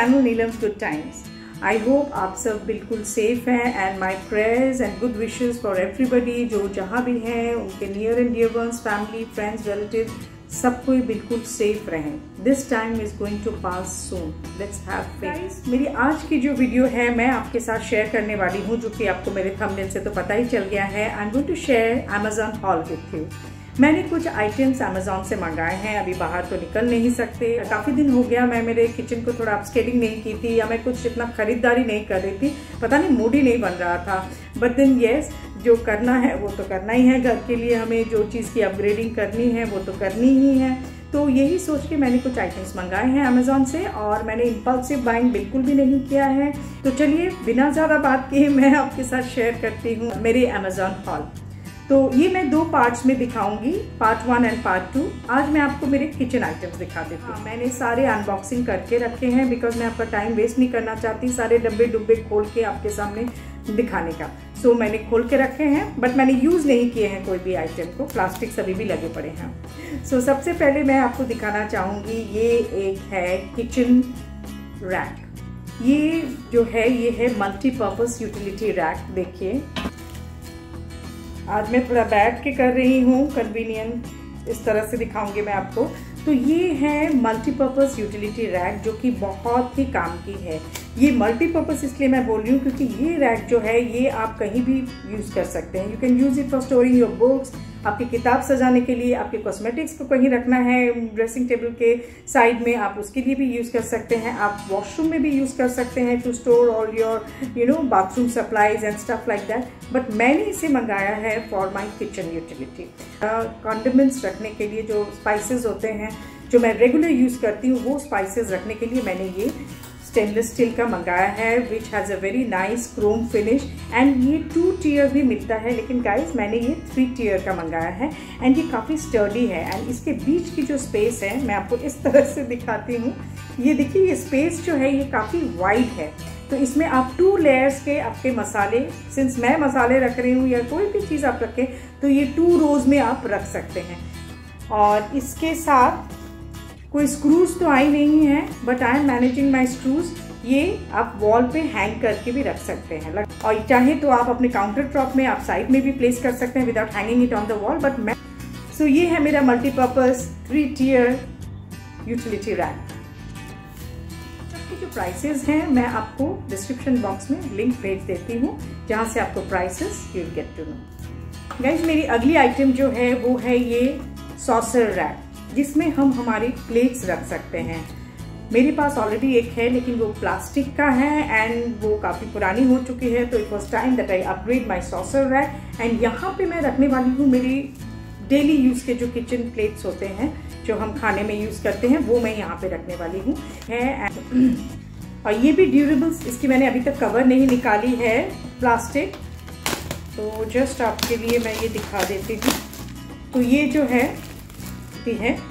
Channel Neelam's good times. I hope आप सब बिल्कुल सेफ हैं and my prayers and good wishes for everybody जो जहाँ भी हैं, उनके near and dear ones, family, friends, relative, सब कोई बिल्कुल सेफ रहें। This time is going to pass soon, let's have faith. मेरी आज की जो वीडियो है मैं आपके साथ शेयर करने वाली हूँ, जो कि आपको मेरे थंबनेल से तो पता ही चल गया है। I am going to share Amazon haul with you. मैंने कुछ आइटम्स Amazon से मंगाए हैं, अभी बाहर तो निकल नहीं सकते। काफ़ी दिन हो गया मैं मेरे किचन को थोड़ा अपस्केलिंग नहीं की थी, या मैं कुछ इतना खरीदारी नहीं कर रही थी, पता नहीं मूड ही नहीं बन रहा था। बट देन येस, जो करना है वो तो करना ही है। घर के लिए हमें जो चीज़ की अपग्रेडिंग करनी है वो तो करनी ही है। तो यही सोच के मैंने कुछ आइटम्स मंगाए हैं Amazon से, और मैंने इम्पल्सिव बाइंग बिल्कुल भी नहीं किया है। तो चलिए बिना ज़्यादा बात किए मैं आपके साथ शेयर करती हूँ मेरे Amazon हॉल। तो ये मैं दो पार्ट्स में दिखाऊंगी, पार्ट 1 एंड पार्ट 2। आज मैं आपको मेरे किचन आइटम्स दिखा देती हूँ। मैंने सारे अनबॉक्सिंग करके रखे हैं, बिकॉज मैं आपका टाइम वेस्ट नहीं करना चाहती सारे डब्बे डुब्बे खोल के आपके सामने दिखाने का। सो मैंने खोल के रखे हैं, बट मैंने यूज़ नहीं किए हैं कोई भी आइटम को, प्लास्टिक सभी भी लगे पड़े हैं। सो सबसे पहले मैं आपको दिखाना चाहूँगी, ये एक है किचन रैक। ये जो है ये है मल्टीपर्पज़ यूटिलिटी रैक। देखिए आज मैं थोड़ा बैठ के कर रही हूँ, कन्वीनियंट इस तरह से दिखाऊंगी मैं आपको। तो ये है मल्टीपर्पज़ यूटिलिटी रैक, जो कि बहुत ही काम की है। ये मल्टीपर्पज़ इसलिए मैं बोल रही हूँ क्योंकि ये रैक जो है ये आप कहीं भी यूज़ कर सकते हैं। You can use it for storing your books, आपकी किताब सजाने के लिए, आपके कॉस्मेटिक्स को कहीं रखना है ड्रेसिंग टेबल के साइड में, आप उसके लिए भी यूज़ कर सकते हैं। आप वॉशरूम में भी यूज़ कर सकते हैं to store all your bathroom supplies and stuff like that. But मैंने इसे मंगाया है for my kitchen utility. Condiments रखने के लिए, जो स्पाइसेस होते हैं जो मैं रेगुलर यूज़ करती हूँ, वो स्पाइसेस रखने के लिए मैंने ये स्टेनलेस स्टील का मंगाया है, which has a very nice Chrome finish. And ये 2 टियर भी मिलता है, लेकिन गाइस मैंने ये 3 टियर का मंगाया है। एंड ये काफ़ी स्टर्डी है। एंड इसके बीच की जो स्पेस है मैं आपको इस तरह से दिखाती हूँ। ये देखिए, ये स्पेस जो है ये काफ़ी वाइड है। तो इसमें आप 2 लेयर्स के आपके मसाले, सिंस मैं मसाले रख रही हूँ या कोई भी चीज़ आप रखें, तो ये 2 रोज में आप रख सकते हैं। और इसके साथ कोई स्क्रूज तो आई नहीं है, but I am managing my screws. ये आप वॉल पे हैंग करके भी रख सकते हैं, और चाहे तो आप अपने काउंटर टॉप में आप साइड में भी प्लेस कर सकते हैं without hanging it on the wall. But मैं ये है मेरा मल्टीपर्पज़ 3 टियर यूटिलिटी रैक। सबके जो प्राइसेस हैं मैं आपको डिस्क्रिप्शन बॉक्स में लिंक भेज देती हूँ, जहाँ से आपको prices you will get to know. Guys मेरी अगली आइटम जो है वो है ये सॉसर रैक, जिसमें हम हमारी प्लेट्स रख सकते हैं। मेरे पास ऑलरेडी एक है, लेकिन वो प्लास्टिक का है एंड वो काफ़ी पुरानी हो चुकी है। तो it was time that I upgrade my saucer rack. And यहाँ पे मैं रखने वाली हूँ मेरी डेली यूज़ के जो किचन प्लेट्स होते हैं, जो हम खाने में यूज़ करते हैं, वो मैं यहाँ पे रखने वाली हूँ और ये भी ड्यूरेबल्स, इसकी मैंने अभी तक कवर नहीं निकाली है, प्लास्टिक। तो जस्ट आपके लिए मैं ये दिखा देती हूँ। तो ये जो है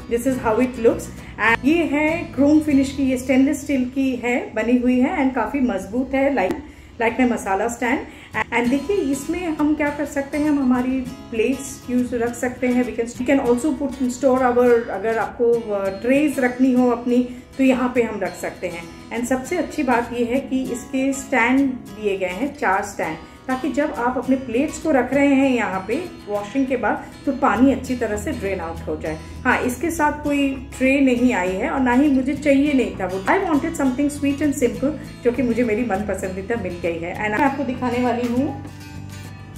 this is how it looks. And ये है क्रोम फिनिश की, ये स्टेनलेस स्टील की है, बनी हुई है एंड काफी मजबूत है, like my masala stand. And देखिए इसमें हम क्या कर सकते हैं, हम हमारी प्लेट्स यूज रख सकते हैं। We can also put store our, अगर आपको ट्रेज रखनी हो अपनी, तो यहाँ पे हम रख सकते हैं। एंड सबसे अच्छी बात ये है कि इसके स्टैंड दिए गए हैं, 4 स्टैंड, ताकि जब आप अपने प्लेट्स को रख रहे हैं यहाँ पे वॉशिंग के बाद, तो पानी अच्छी तरह से ड्रेन आउट हो जाए। हाँ, इसके साथ कोई ट्रे नहीं आई है और ना ही मुझे चाहिए नहीं था वो। I wanted something sweet and simple, जो कि मुझे मेरी मन पसंदीदा मिल गई है। एंड मैं आपको दिखाने वाली हूँ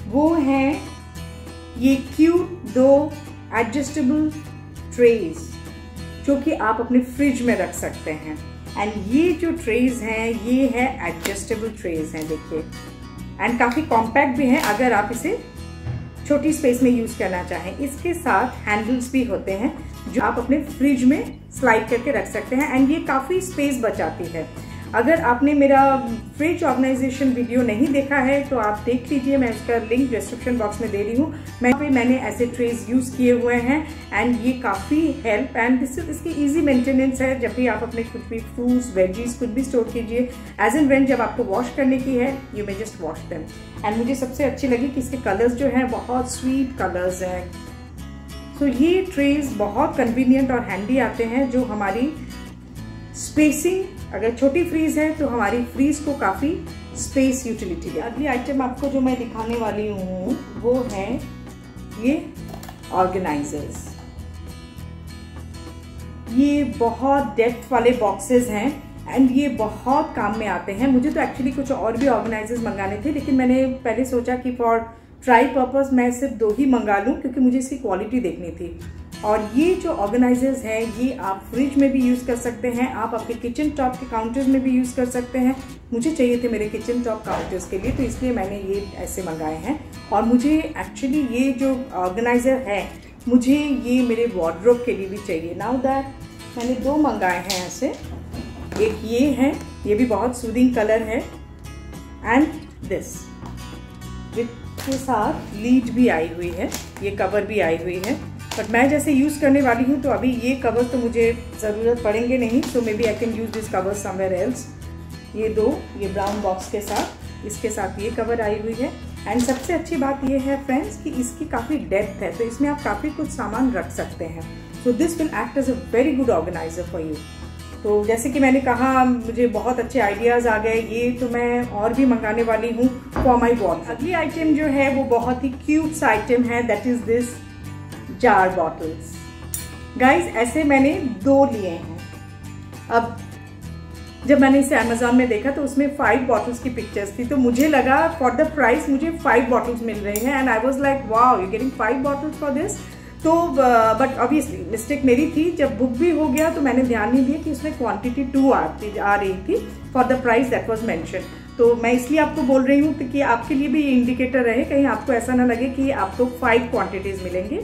वो है ये क्यूट 2 एडजस्टेबल ट्रेज, जो कि आप अपने फ्रिज में रख सकते हैं। एंड ये जो ट्रेज हैं ये है एडजस्टेबल ट्रेज हैं, देखिए। एंड काफ़ी कॉम्पैक्ट भी है अगर आप इसे छोटी स्पेस में यूज़ करना चाहें। इसके साथ हैंडल्स भी होते हैं, जो आप अपने फ्रिज में स्लाइड करके रख सकते हैं। एंड ये काफ़ी स्पेस बचाती है। अगर आपने मेरा फ्रिज ऑर्गेनाइजेशन वीडियो नहीं देखा है तो आप देख लीजिए, मैं इसका लिंक डिस्क्रिप्शन बॉक्स में दे रही हूँ। मैंने ऐसे ट्रेज यूज़ किए हुए हैं एंड ये काफ़ी हेल्प एंड इसकी इजी मेंटेनेंस है। जब भी आप अपने कुछ भी फ्रूट्स, वेजीज कुछ भी स्टोर कीजिए, एज एंड व्हेन जब आपको वॉश करने की है, you may just wash them. And मुझे सबसे अच्छी लगी कि इसके कलर्स जो हैं बहुत स्वीट कलर्स हैं। तो ये ट्रेज बहुत कन्वीनियंट और हैंडी आते हैं, जो हमारी स्पेसिंग अगर छोटी फ्रीज है तो हमारी फ्रीज को काफ़ी स्पेस यूटिलिटी है। अगली आइटम आपको जो मैं दिखाने वाली हूँ वो है ये ऑर्गेनाइजर्स। ये बहुत डेप्थ वाले बॉक्सेस हैं एंड ये बहुत काम में आते हैं। मुझे तो एक्चुअली कुछ और भी ऑर्गेनाइजर्स मंगाने थे, लेकिन मैंने पहले सोचा कि फॉर ट्राई पर्पस मैं सिर्फ 2 ही मंगा लूँ, क्योंकि मुझे इसकी क्वालिटी देखनी थी। और ये जो ऑर्गेनाइजर्स हैं ये आप फ्रिज में भी यूज़ कर सकते हैं, आप आपके किचन टॉप के काउंटर्स में भी यूज़ कर सकते हैं। मुझे चाहिए थे मेरे किचन टॉप काउंटर्स के लिए, तो इसलिए मैंने ये ऐसे मंगाए हैं। और मुझे एक्चुअली ये जो ऑर्गेनाइजर है मुझे ये मेरे वार्डरोब के लिए भी चाहिए। नाउ दैट मैंने 2 मंगाए हैं ऐसे। एक ये है, ये भी बहुत सूदिंग कलर है, एंड दिस के साथ लीड भी आई हुई है, ये कवर भी आई हुई है। बट मैं जैसे यूज़ करने वाली हूँ तो अभी ये कवर तो मुझे ज़रूरत पड़ेंगे नहीं, so maybe I can use this cover somewhere else. ये 2 ये ब्राउन बॉक्स के साथ, इसके साथ ये कवर आई हुई है। एंड सबसे अच्छी बात ये है फ्रेंड्स कि इसकी काफ़ी डेप्थ है, तो इसमें आप काफ़ी कुछ सामान रख सकते हैं। So this will act as a very good organizer for you. तो जैसे कि मैंने कहा मुझे बहुत अच्छे आइडियाज़ आ गए, ये तो मैं और भी मंगाने वाली हूँ फॉर माई वॉल। अगली आइटम जो है वो बहुत ही क्यूट सा आइटम है, that is this jar bottles. Guys ऐसे मैंने 2 लिए हैं। अब जब मैंने इसे अमेजोन में देखा तो उसमें 5 बॉटल्स की पिक्चर्स थी, तो मुझे लगा फॉर द प्राइस मुझे 5 बॉटल्स मिल रहे हैं, and I was like wow you getting 5 bottles for this. तो बट ऑब्वियसली मिस्टेक मेरी थी, जब बुक भी हो गया तो मैंने ध्यान नहीं दिया कि उसमें क्वांटिटी 2 आ रही थी for the price that was mention. तो मैं इसलिए आपको बोल रही हूँ कि आपके लिए भी ये इंडिकेटर रहे, कहीं आपको ऐसा ना लगे कि आपको 5 क्वांटिटीज मिलेंगे,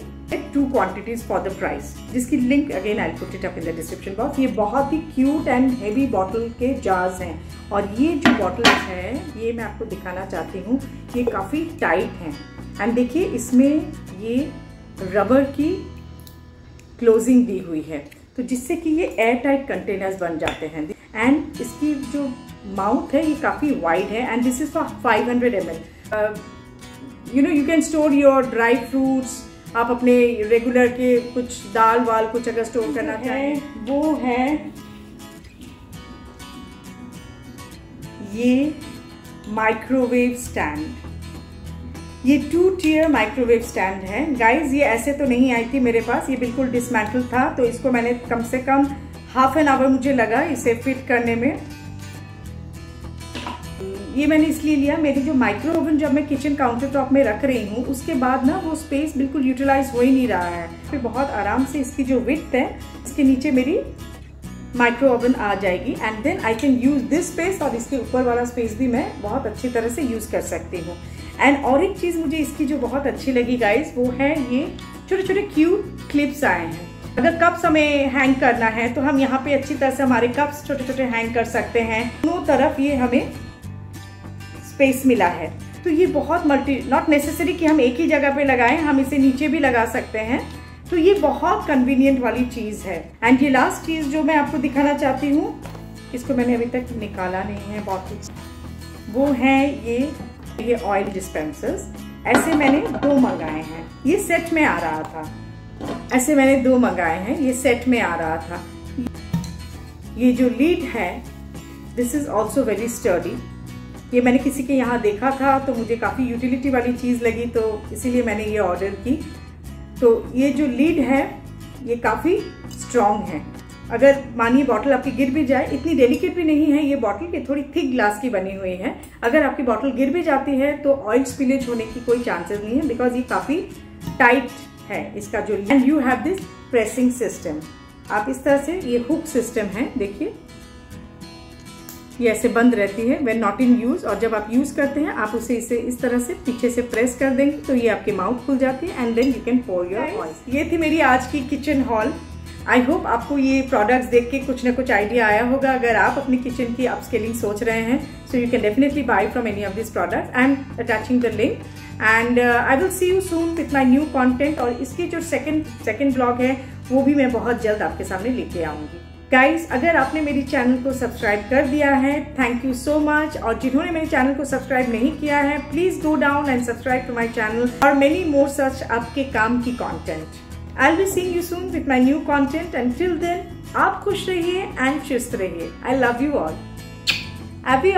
2 क्वांटिटीज फॉर द प्राइस, जिसकी link again I put it up in the description box. ये बहुत ही क्यूट एंड हेवी बॉटल के जार्स हैं, और ये जो बॉटल्स है ये मैं आपको दिखाना चाहती हूँ, ये काफ़ी टाइट हैं। एंड देखिए इसमें ये रबर की क्लोजिंग दी हुई है, तो जिससे कि ये एयर टाइट कंटेनर्स बन जाते हैं। एंड इसकी जो माउथ है ये काफ़ी वाइड है, and this is for 500 ml। You know you can store your dry fruits, आप अपने रेगुलर के कुछ दाल वाल कुछ अगर स्टोर करना चाहें। वो है ये माइक्रोवेव स्टैंड, ये 2 tier माइक्रोवेव स्टैंड है। गाइज ये ऐसे तो नहीं आई थी मेरे पास, ये बिल्कुल डिसमेंटल था, तो इसको मैंने कम से कम ½ एन आवर मुझे लगा इसे फिट करने में। ये मैंने इसलिए लिया, मेरी जो माइक्रो ओवन जब मैं किचन काउंटर टॉप में रख रही हूँ उसके बाद ना वो स्पेस बिल्कुल यूटिलाइज हो ही नहीं रहा है। फिर बहुत आराम से इसकी जो विड्थ है इसके नीचे मेरी माइक्रो ओवन आ जाएगी, and then I can use this space, और इसके ऊपर वाला स्पेस भी मैं बहुत अच्छी तरह से यूज कर सकती हूँ। एंड और एक चीज मुझे इसकी जो बहुत अच्छी लगी गाइज, वो है ये छोटे छोटे क्यूट क्लिप्स आए हैं। अगर कप्स हमें हैंग करना है तो हम यहाँ पे अच्छी तरह से हमारे कप्स छोटे छोटे हैंग कर सकते हैं। दोनों तरफ ये हमें स्पेस मिला है, तो ये बहुत नॉट नेसेसरी कि हम एक ही जगह पे लगाएं, हम इसे नीचे भी लगा सकते हैं, तो ये बहुत कन्वीनियंट वाली चीज है। एंड ये लास्ट चीज जो मैं आपको दिखाना चाहती हूँ, इसको मैंने अभी तक निकाला नहीं है बॉटल्स, वो है ये ऑयल डिस्पेंसर्स। ऐसे मैंने 2 मंगाए हैं, ये सेट में आ रहा था, ऐसे मैंने 2 मंगाए हैं, ये सेट में आ रहा था। ये जो लीड है this is also very sturdy, ये मैंने किसी के यहाँ देखा था तो मुझे काफ़ी यूटिलिटी वाली चीज़ लगी, तो इसीलिए मैंने ये ऑर्डर की। तो ये जो लीड है ये काफ़ी स्ट्रॉन्ग है, अगर मानिए बॉटल आपकी गिर भी जाए, इतनी डेलिकेट भी नहीं है ये बॉटल कि थोड़ी थिक ग्लास की बनी हुई है, अगर आपकी बॉटल गिर भी जाती है तो ऑयल स्पिलेज होने की कोई चांसेस नहीं है, बिकॉज ये काफ़ी टाइट है इसका जो। And you have this pressing system, आप इस तरह से, ये हुक सिस्टम है, देखिए ये ऐसे बंद रहती है व्हेन नॉट इन यूज, और जब आप यूज करते हैं आप उसे इसे इस तरह से पीछे से प्रेस कर देंगे तो ये आपकी माउथ खुल जाती है, and then you can pour your oil. ये थी मेरी आज की किचन हॉल। आई होप आपको ये प्रोडक्ट्स देख के कुछ ना कुछ आइडिया आया होगा। अगर आप अपनी किचन की अपस्केलिंग सोच रहे हैं so you can definitely buy from any of this product. I am attaching the link, and I will see you soon with my new content. और इसकी जो सेकेंड ब्लॉग है वो भी मैं बहुत जल्द आपके सामने लेके आऊंगी। गाइज, अगर आपने मेरी चैनल को सब्सक्राइब कर दिया है, थैंक यू सो मच। और जिन्होंने मेरे चैनल को सब्सक्राइब नहीं किया है, please go down and subscribe to my channel और मेनी मोर सच आपके काम की content. I'll be seeing you soon with my new content. Until then, आप खुश रहिए एंड चुस्त रहिए। I love you all. Happy